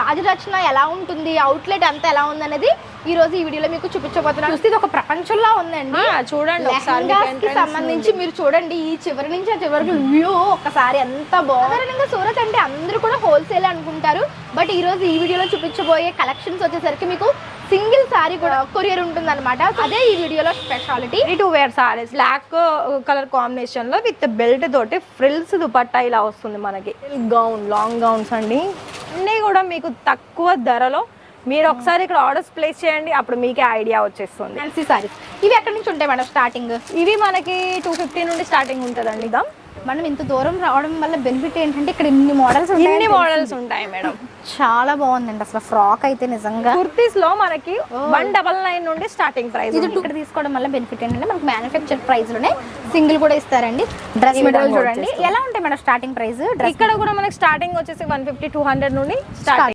రాజరచన ఎలా ఉంటుంది, అవుట్లెట్ అంతా ఎలా ఉంది అనేది ఈ రోజు ఈ వీడియోలో మీకు చూపించబోతున్నాను. చూస్తే ఇది ఒక ప్రపంచంలా ఉందండి. చూడండి లెహంగాస్కి సంబంధించి మీరు చూడండి, ఈ చివరి నుంచి ఆ చివరికి వ్యూ ఒక్కసారి ఎంత బాగుంది. సూరత్ అంటే అందరూ కూడా హోల్సేల్ అనుకుంటారు, బట్ ఈ రోజు ఈ వీడియోలో చూపించబోయే కలెక్షన్స్ వచ్చేసరికి మీకు సింగిల్ సారీ కూడా కొరియర్ ఉంటుంది అనమాట. అదే ఈ వీడియోలో speciality. 2 wear sarees black colour combination లో విత్ బెల్ట్ తోటి ఫ్రిల్స్ దుపట్టా ఇలా వస్తుంది మనకి. గౌన్ లాంగ్ గౌన్స్ అండి, అన్నీ కూడా మీకు తక్కువ ధరలో. మీరు ఒకసారి ఇక్కడ ఆర్డర్స్ ప్లేస్ చేయండి, అప్పుడు మీకే ఐడియా వచ్చేస్తుంది. ఫ్యాన్సీ సారీస్ ఇవి ఎక్కడి నుంచి ఉంటాయి మేడం స్టార్టింగ్? ఇవి మనకి 250 నుండి స్టార్టింగ్ ఉంటుందండి. మనం ఇంత దూరం రావడం వల్ల బెనిఫిట్ ఏంటంటే ఇక్కడ ఇన్ని మోడల్స్ ఉంటాయి మేడం. చాలా బాగుందండి అసలు ఫ్రాక్ అయితే నిజంగా. కుర్తీస్ లో మనకి 199 నుండి స్టార్టింగ్ ప్రైస్. ఇది ఇక్కడ తీసుకోవడం వల్ల బెనిఫిట్ ఏంటంటే మనకి మ్యానుఫ్యాక్చర్ ప్రైస్ లోనే సింగిల్ కూడా ఇస్తారండి. డ్రెస్ మెటీరియల్ చూడండి ఎలా ఉంటాయి మేడం స్టార్టింగ్ ప్రైస్. ఇక్కడ కూడా మనకి స్టార్టింగ్ వచ్చేసి 150-200 నుండి స్టార్టింగ్.